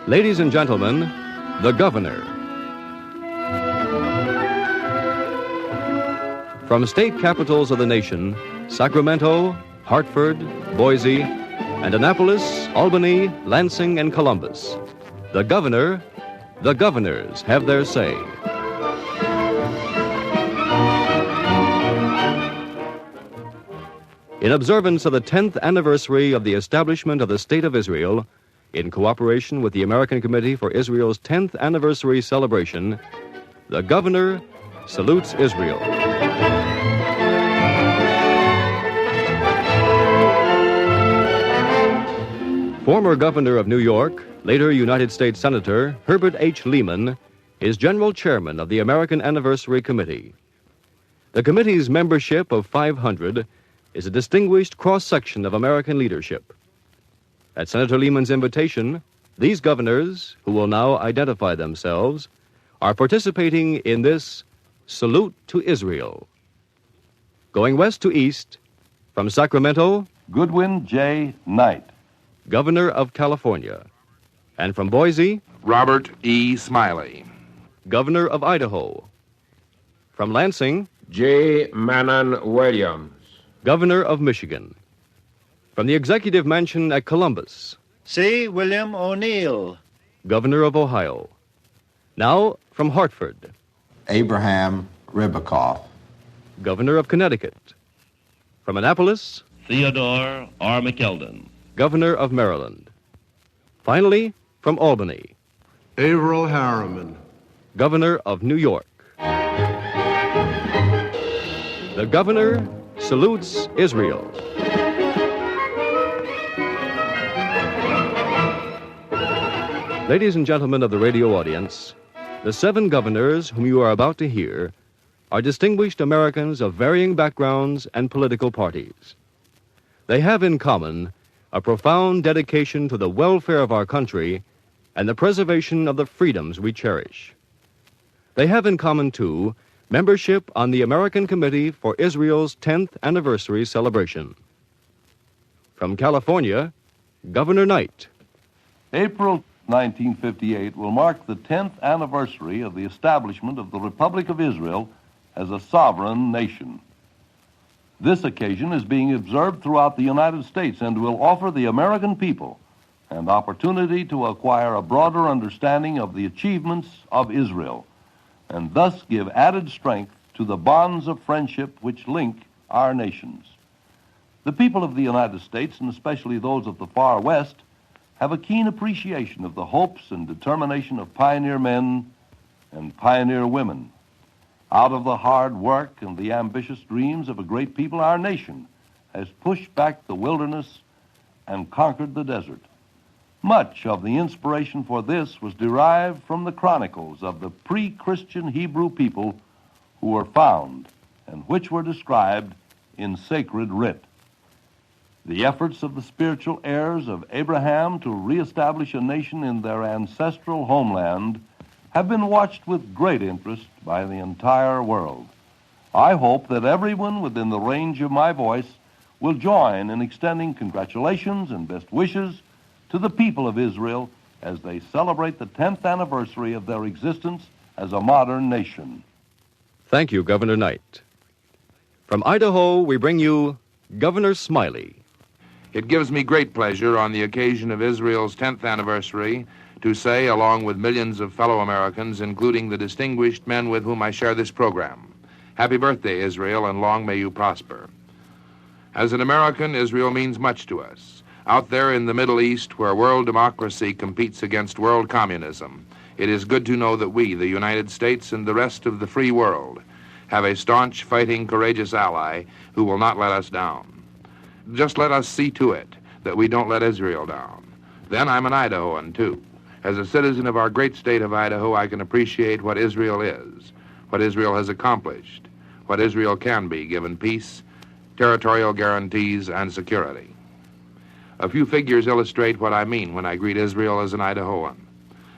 Ladies and gentlemen, the Governor. From state capitals of the nation, Sacramento, Hartford, Boise, and Annapolis, Albany, Lansing, and Columbus, the Governor, the governors have their say. In observance of the 10th anniversary of the establishment of the State of Israel, in cooperation with the American Committee for Israel's 10th anniversary celebration, the Governor Salutes Israel. Former Governor of New York, later United States Senator Herbert H. Lehman, is General Chairman of the American Anniversary Committee. The committee's membership of 500 is a distinguished cross-section of American leadership. At Senator Lehman's invitation, these governors, who will now identify themselves, are participating in this Salute to Israel. Going west to east, from Sacramento, Goodwin J. Knight, Governor of California. And from Boise, Robert E. Smiley, Governor of Idaho. From Lansing, J. Manon Williams, Governor of Michigan. From the Executive Mansion at Columbus, C. William O'Neill, Governor of Ohio. Now, from Hartford, Abraham Ribicoff, Governor of Connecticut. From Annapolis, Theodore R. McKeldin, Governor of Maryland. Finally, from Albany, Averill Harriman, Governor of New York. The Governor salutes Israel. Ladies and gentlemen of the radio audience, the 7 governors whom you are about to hear are distinguished Americans of varying backgrounds and political parties. They have in common a profound dedication to the welfare of our country and the preservation of the freedoms we cherish. They have in common, too, membership on the American Committee for Israel's 10th anniversary celebration. From California, Governor Knight. April 1958 will mark the 10th anniversary of the establishment of the Republic of Israel as a sovereign nation. This occasion is being observed throughout the United States and will offer the American people an opportunity to acquire a broader understanding of the achievements of Israel, and thus give added strength to the bonds of friendship which link our nations. The people of the United States, and especially those of the far West, have a keen appreciation of the hopes and determination of pioneer men and pioneer women. Out of the hard work and the ambitious dreams of a great people, our nation has pushed back the wilderness and conquered the desert. Much of the inspiration for this was derived from the chronicles of the pre-Christian Hebrew people who were found and which were described in sacred writ. The efforts of the spiritual heirs of Abraham to reestablish a nation in their ancestral homeland have been watched with great interest by the entire world. I hope that everyone within the range of my voice will join in extending congratulations and best wishes to the people of Israel as they celebrate the 10th anniversary of their existence as a modern nation. Thank you, Governor Knight. From Idaho, we bring you Governor Smiley. It gives me great pleasure on the occasion of Israel's 10th anniversary to say, along with millions of fellow Americans, including the distinguished men with whom I share this program, happy birthday, Israel, and long may you prosper. As an American, Israel means much to us. Out there in the Middle East, where world democracy competes against world communism, it is good to know that we, the United States and the rest of the free world, have a staunch, fighting, courageous ally who will not let us down. Just let us see to it that we don't let Israel down. Then I'm an Idahoan, too. As a citizen of our great state of Idaho, I can appreciate what Israel is, what Israel has accomplished, what Israel can be given peace, territorial guarantees, and security. A few figures illustrate what I mean when I greet Israel as an Idahoan.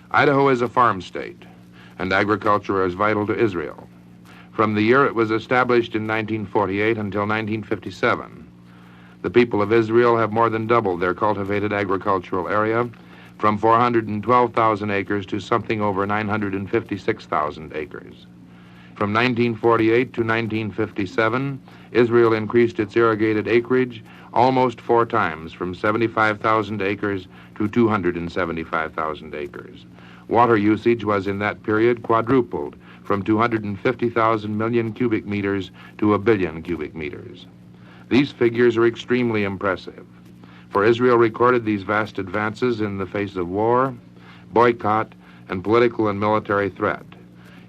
Idaho is a farm state, and agriculture is vital to Israel. From the year it was established in 1948 until 1957, the people of Israel have more than doubled their cultivated agricultural area, from 412,000 acres to something over 956,000 acres. From 1948 to 1957, Israel increased its irrigated acreage almost 4 times, from 75,000 acres to 275,000 acres. Water usage was in that period quadrupled, from 250,000 million cubic meters to 1 billion cubic meters. These figures are extremely impressive, for Israel recorded these vast advances in the face of war, boycott, and political and military threat,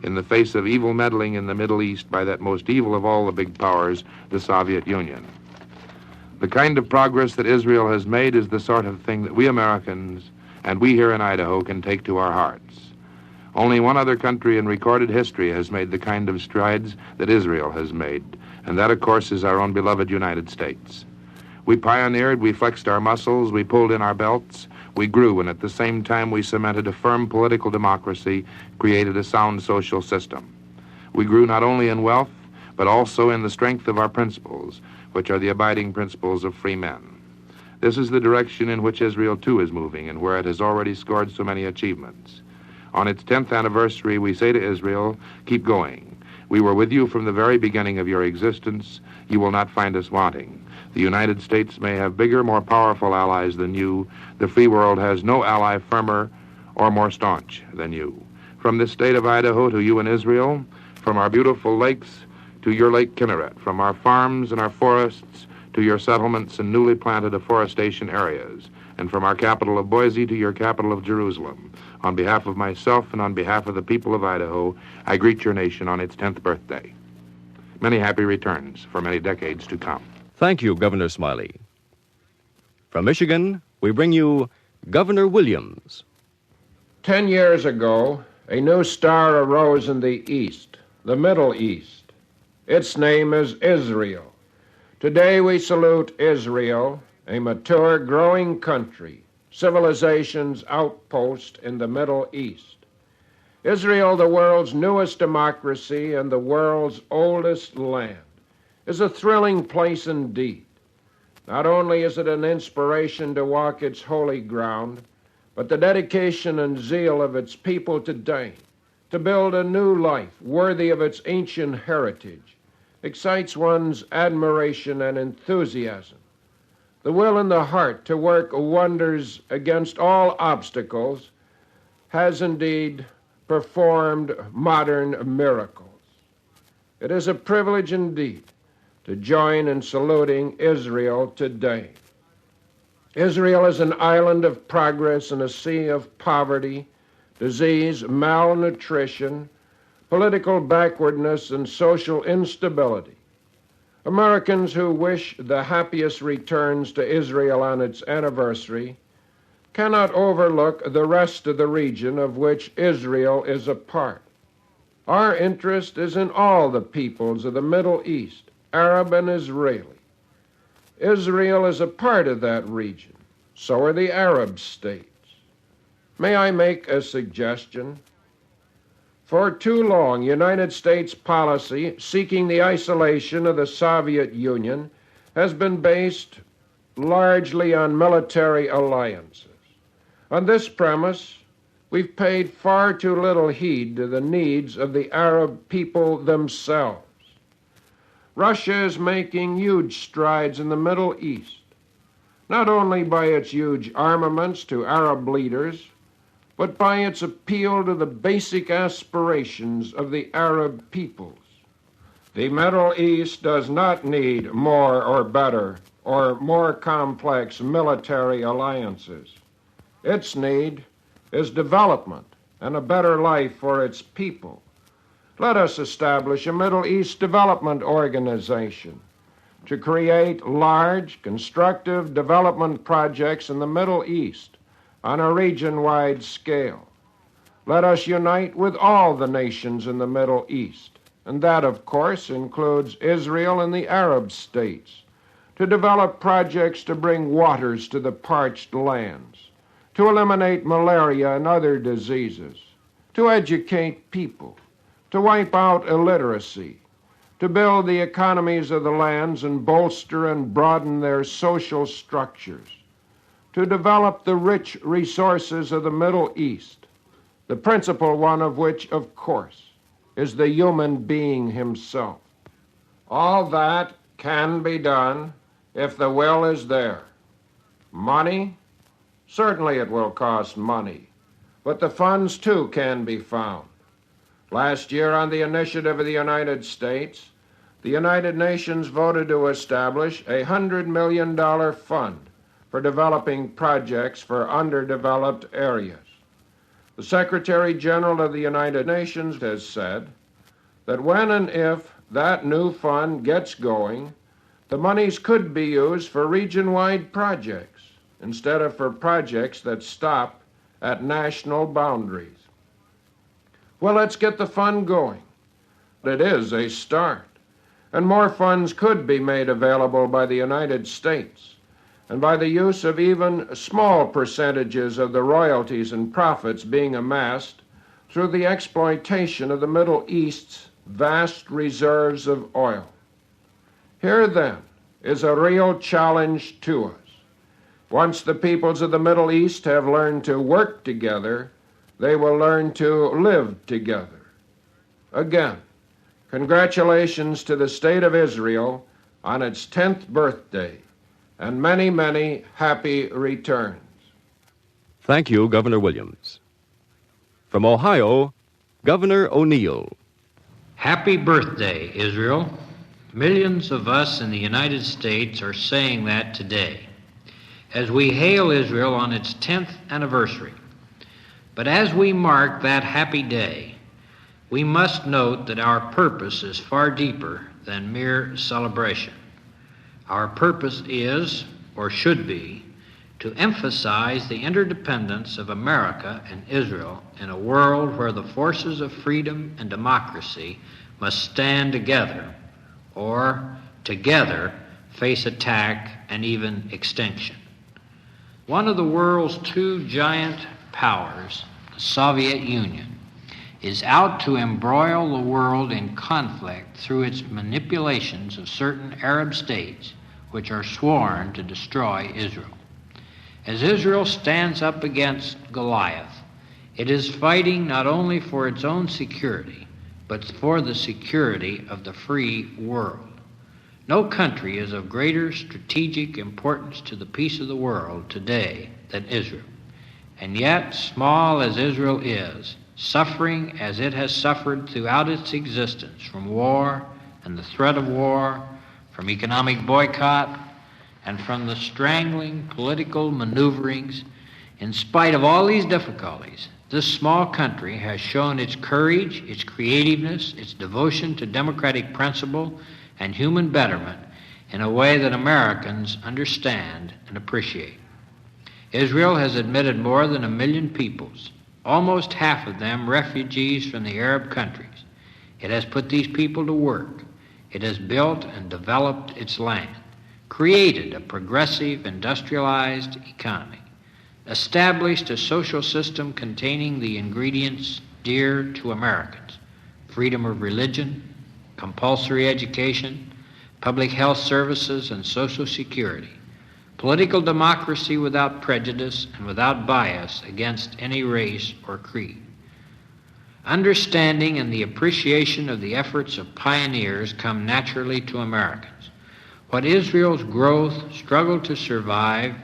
in the face of evil meddling in the Middle East by that most evil of all the big powers, the Soviet Union. The kind of progress that Israel has made is the sort of thing that we Americans and we here in Idaho can take to our hearts. Only one other country in recorded history has made the kind of strides that Israel has made, and that, of course, is our own beloved United States. We pioneered, we flexed our muscles, we pulled in our belts, we grew, and at the same time we cemented a firm political democracy, created a sound social system. We grew not only in wealth, but also in the strength of our principles, which are the abiding principles of free men. This is the direction in which Israel, too, is moving, and where it has already scored so many achievements. On its 10th anniversary, we say to Israel, keep going. We were with you from the very beginning of your existence. You will not find us wanting. The United States may have bigger, more powerful allies than you. The free world has no ally firmer or more staunch than you. From this state of Idaho to you in Israel, from our beautiful lakes to your Lake Kinneret, from our farms and our forests to your settlements and newly planted afforestation areas, and from our capital of Boise to your capital of Jerusalem. On behalf of myself and on behalf of the people of Idaho, I greet your nation on its 10th birthday. Many happy returns for many decades to come. Thank you, Governor Smiley. From Michigan, we bring you Governor Williams. 10 years ago, a new star arose in the East, the Middle East. Its name is Israel. Today we salute Israel, a mature, growing country, civilization's outpost in the Middle East. Israel, the world's newest democracy and the world's oldest land, is a thrilling place indeed. Not only is it an inspiration to walk its holy ground, but the dedication and zeal of its people today to build a new life worthy of its ancient heritage excites one's admiration and enthusiasm. The will and the heart to work wonders against all obstacles has indeed performed modern miracles. It is a privilege indeed to join in saluting Israel today. Israel is an island of progress in a sea of poverty, disease, malnutrition, political backwardness, and social instability. Americans who wish the happiest returns to Israel on its anniversary cannot overlook the rest of the region of which Israel is a part. Our interest is in all the peoples of the Middle East, Arab and Israeli. Israel is a part of that region. So are the Arab states. May I make a suggestion? For too long, United States policy seeking the isolation of the Soviet Union has been based largely on military alliances. On this premise, we've paid far too little heed to the needs of the Arab people themselves. Russia is making huge strides in the Middle East, not only by its huge armaments to Arab leaders, but by its appeal to the basic aspirations of the Arab peoples. The Middle East does not need more or better or more complex military alliances. Its need is development and a better life for its people. Let us establish a Middle East Development Organization to create large, constructive development projects in the Middle East on a region-wide scale. Let us unite with all the nations in the Middle East, and that, of course, includes Israel and the Arab states, to develop projects to bring waters to the parched lands, to eliminate malaria and other diseases, to educate people, to wipe out illiteracy, to build the economies of the lands and bolster and broaden their social structures, to develop the rich resources of the Middle East, the principal one of which, of course, is the human being himself. All that can be done if the will is there. Money? Certainly it will cost money, but the funds too can be found. Last year, on the initiative of the United States, the United Nations voted to establish a $100 million fund for developing projects for underdeveloped areas. The Secretary General of the United Nations has said that when and if that new fund gets going, the monies could be used for region-wide projects instead of for projects that stop at national boundaries. Well, let's get the fund going. It is a start, and more funds could be made available by the United States, and by the use of even small percentages of the royalties and profits being amassed through the exploitation of the Middle East's vast reserves of oil. Here, then, is a real challenge to us. Once the peoples of the Middle East have learned to work together, they will learn to live together. Again, congratulations to the State of Israel on its 10th birthday, and many, many happy returns. Thank you, Governor Williams. From Ohio, Governor O'Neill. Happy birthday, Israel. Millions of us in the United States are saying that today, as we hail Israel on its 10th anniversary. But as we mark that happy day, we must note that our purpose is far deeper than mere celebration. Our purpose is, or should be, to emphasize the interdependence of America and Israel in a world where the forces of freedom and democracy must stand together, or together face attack and even extinction. One of the world's two giant powers, the Soviet Union, is out to embroil the world in conflict through its manipulations of certain Arab states which are sworn to destroy Israel. As Israel stands up against Goliath, it is fighting not only for its own security, but for the security of the free world. No country is of greater strategic importance to the peace of the world today than Israel. And yet, small as Israel is, suffering as it has suffered throughout its existence from war and the threat of war, from economic boycott, and from the strangling political maneuverings, in spite of all these difficulties, this small country has shown its courage, its creativeness, its devotion to democratic principle and human betterment in a way that Americans understand and appreciate. Israel has admitted more than 1 million peoples, almost half of them refugees from the Arab countries. It has put these people to work. It has built and developed its land, created a progressive, industrialized economy, established a social system containing the ingredients dear to Americans: freedom of religion, compulsory education, public health services, and social security, political democracy without prejudice and without bias against any race or creed. Understanding and the appreciation of the efforts of pioneers come naturally to Americans. What Israel's growth, struggle to survive,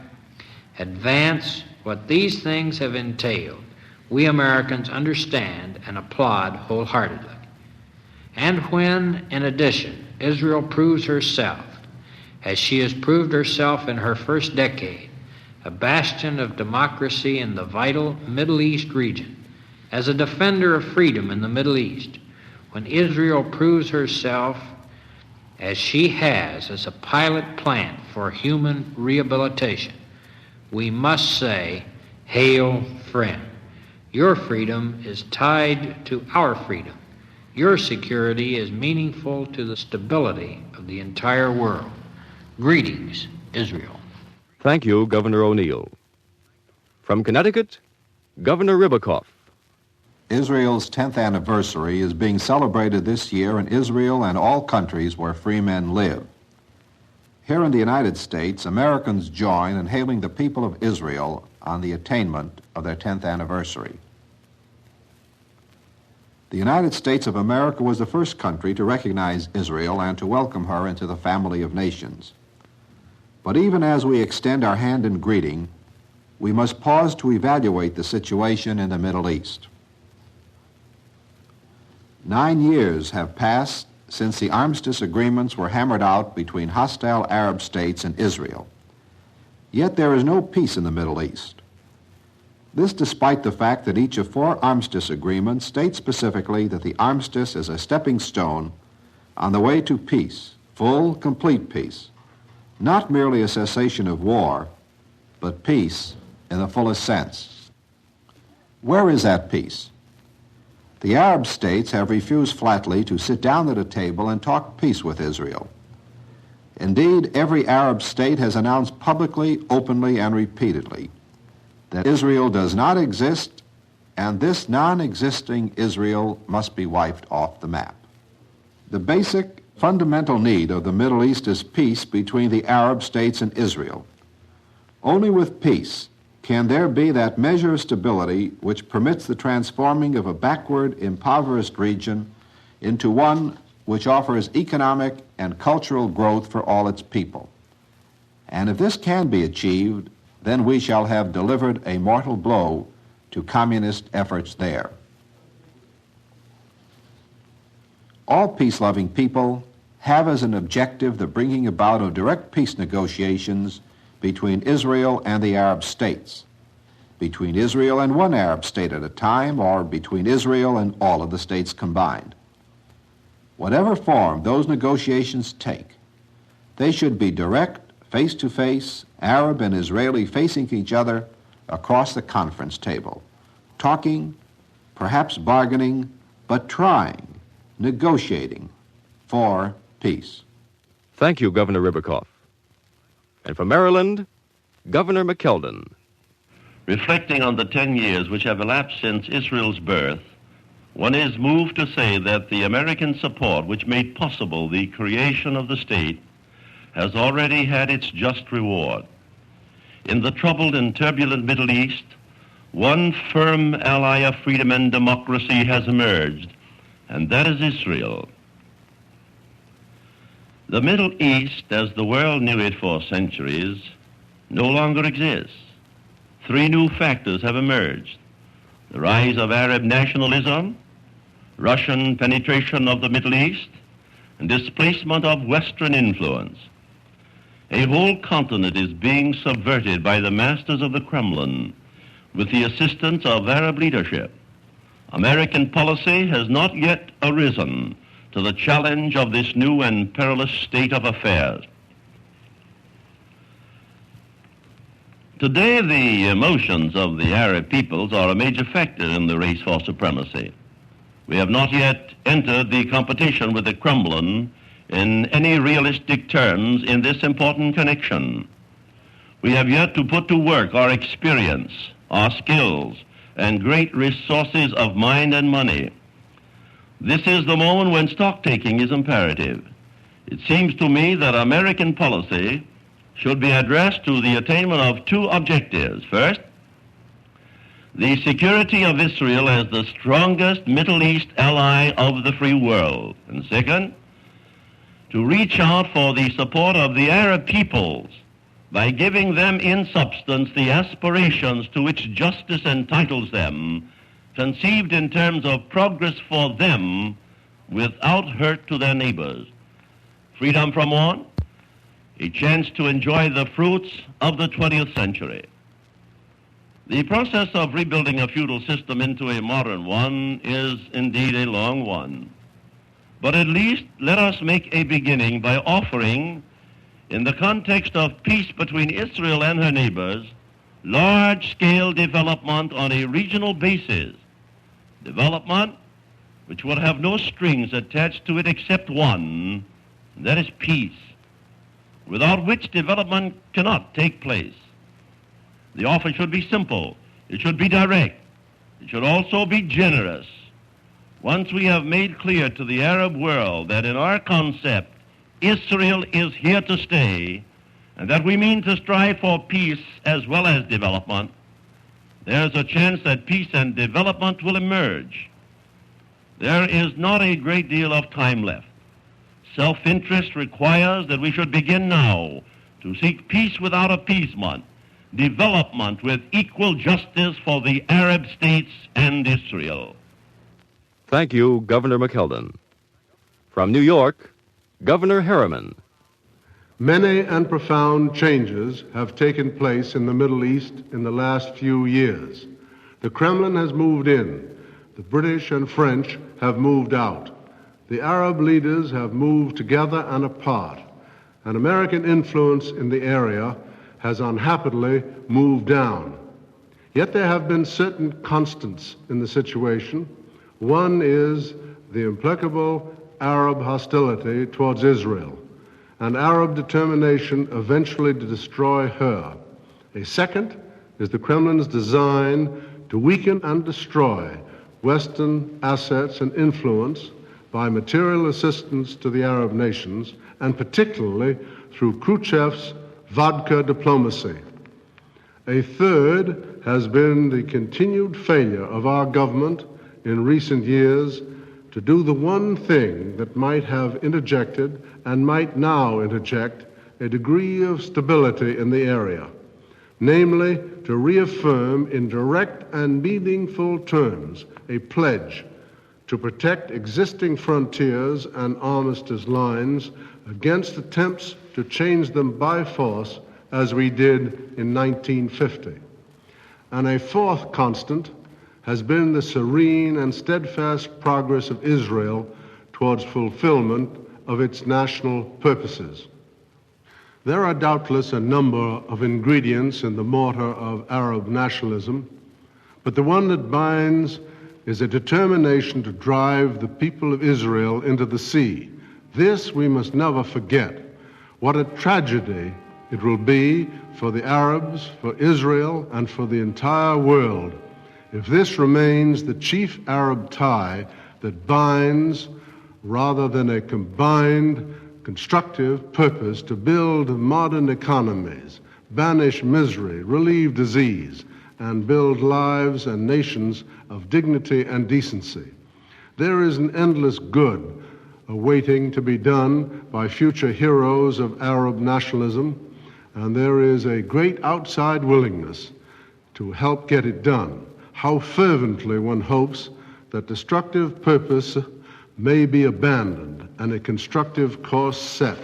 advance, what these things have entailed, we Americans understand and applaud wholeheartedly. And when, in addition, Israel proves herself, as she has proved herself in her first decade, a bastion of democracy in the vital Middle East region, as a defender of freedom in the Middle East, when Israel proves herself, as she has, as a pilot plant for human rehabilitation, we must say, hail, friend. Your freedom is tied to our freedom. Your security is meaningful to the stability of the entire world. Greetings, Israel. Thank you, Governor O'Neill. From Connecticut, Governor Ribicoff. Israel's 10th anniversary is being celebrated this year in Israel and all countries where free men live. Here in the United States, Americans join in hailing the people of Israel on the attainment of their 10th anniversary. The United States of America was the first country to recognize Israel and to welcome her into the family of nations. But even as we extend our hand in greeting, we must pause to evaluate the situation in the Middle East. 9 years have passed since the armistice agreements were hammered out between hostile Arab states and Israel. Yet there is no peace in the Middle East. This despite the fact that each of 4 armistice agreements states specifically that the armistice is a stepping stone on the way to peace, full, complete peace, not merely a cessation of war, but peace in the fullest sense. Where is that peace? The Arab states have refused flatly to sit down at a table and talk peace with Israel. Indeed, every Arab state has announced publicly, openly, and repeatedly that Israel does not exist, and this non-existing Israel must be wiped off the map. The basic, fundamental need of the Middle East is peace between the Arab states and Israel. Only with peace can there be that measure of stability which permits the transforming of a backward, impoverished region into one which offers economic and cultural growth for all its people. And if this can be achieved, then we shall have delivered a mortal blow to communist efforts there. All peace-loving people have as an objective the bringing about of direct peace negotiations between Israel and the Arab states, between Israel and one Arab state at a time, or between Israel and all of the states combined. Whatever form those negotiations take, they should be direct, face-to-face, Arab and Israeli facing each other across the conference table, talking, perhaps bargaining, but trying, negotiating for peace. Thank you, Governor Ribicoff. And from Maryland, Governor McKeldin. Reflecting on the 10 years which have elapsed since Israel's birth, one is moved to say that the American support which made possible the creation of the state has already had its just reward. In the troubled and turbulent Middle East, one firm ally of freedom and democracy has emerged, and that is Israel. The Middle East, as the world knew it for centuries, no longer exists. 3 new factors have emerged: the rise of Arab nationalism, Russian penetration of the Middle East, and displacement of Western influence. A whole continent is being subverted by the masters of the Kremlin with the assistance of Arab leadership. American policy has not yet arisen to the challenge of this new and perilous state of affairs. Today, the emotions of the Arab peoples are a major factor in the race for supremacy. We have not yet entered the competition with the Kremlin in any realistic terms in this important connection. We have yet to put to work our experience, our skills, and great resources of mind and money. This is the moment when stock-taking is imperative. It seems to me that American policy should be addressed to the attainment of 2 objectives. First, the security of Israel as the strongest Middle East ally of the free world. And second, to reach out for the support of the Arab peoples by giving them in substance the aspirations to which justice entitles them, conceived in terms of progress for them without hurt to their neighbors. Freedom from one, a chance to enjoy the fruits of the 20th century. The process of rebuilding a feudal system into a modern one is indeed a long one. But at least let us make a beginning by offering, in the context of peace between Israel and her neighbors, large-scale development on a regional basis. Development which will have no strings attached to it except one, and that is peace, without which development cannot take place. The offer should be simple. It should be direct. It should also be generous. Once we have made clear to the Arab world that in our concept, Israel is here to stay, and that we mean to strive for peace as well as development, there's a chance that peace and development will emerge. There is not a great deal of time left. Self-interest requires that we should begin now to seek peace without appeasement, development with equal justice for the Arab states and Israel. Thank you, Governor McKeldin. From New York, Governor Harriman. Many and profound changes have taken place in the Middle East in the last few years. The Kremlin has moved in. The British and French have moved out. The Arab leaders have moved together and apart. And American influence in the area has unhappily moved down. Yet there have been certain constants in the situation. One is the implacable Arab hostility towards Israel, and Arab determination eventually to destroy her. A second is the Kremlin's design to weaken and destroy Western assets and influence by material assistance to the Arab nations, and particularly through Khrushchev's vodka diplomacy. A third has been the continued failure of our government in recent years to do the one thing that might have interjected and might now interject a degree of stability in the area, namely to reaffirm in direct and meaningful terms a pledge to protect existing frontiers and armistice lines against attempts to change them by force as we did in 1950. And a fourth constant has been the serene and steadfast progress of Israel towards fulfillment of its national purposes. There are doubtless a number of ingredients in the mortar of Arab nationalism, but the one that binds is a determination to drive the people of Israel into the sea. This we must never forget. What a tragedy it will be for the Arabs, for Israel, and for the entire world if this remains the chief Arab tie that binds, rather than a combined, constructive purpose to build modern economies, banish misery, relieve disease, and build lives and nations of dignity and decency. There is an endless good awaiting to be done by future heroes of Arab nationalism, and there is a great outside willingness to help get it done. How fervently one hopes that destructive purpose may be abandoned and a constructive course set.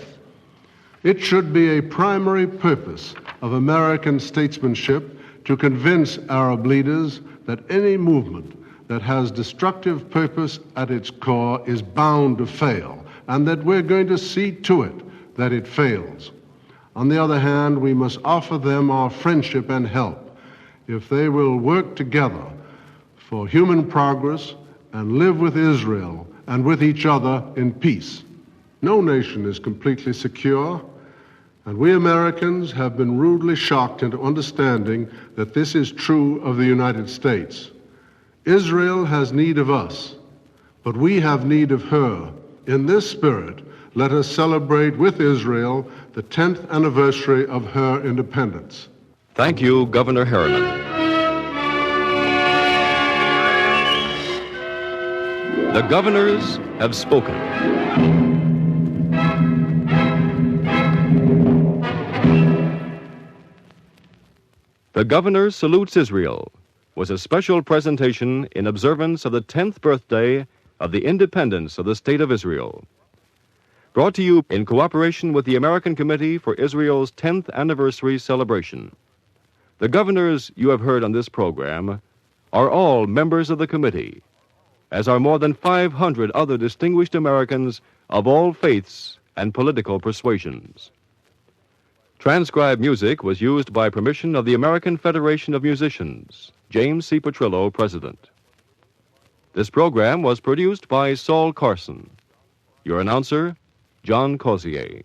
It should be a primary purpose of American statesmanship to convince Arab leaders that any movement that has destructive purpose at its core is bound to fail, and that we're going to see to it that it fails. On the other hand, we must offer them our friendship and help if they will work together for human progress and live with Israel and with each other in peace. No nation is completely secure, and we Americans have been rudely shocked into understanding that this is true of the United States. Israel has need of us, but we have need of her. In this spirit, let us celebrate with Israel the 10th anniversary of her independence. Thank you, Governor Harriman. The governors have spoken. The Govener Salutes Israel was a special presentation in observance of the 10th birthday of the independence of the State of Israel. Brought to you in cooperation with the American Committee for Israel's 10th anniversary celebration. The governors you have heard on this program are all members of the committee, as are more than 500 other distinguished Americans of all faiths and political persuasions. Transcribed music was used by permission of the American Federation of Musicians, James C. Petrillo, President. This program was produced by Saul Carson. Your announcer, John Cosier.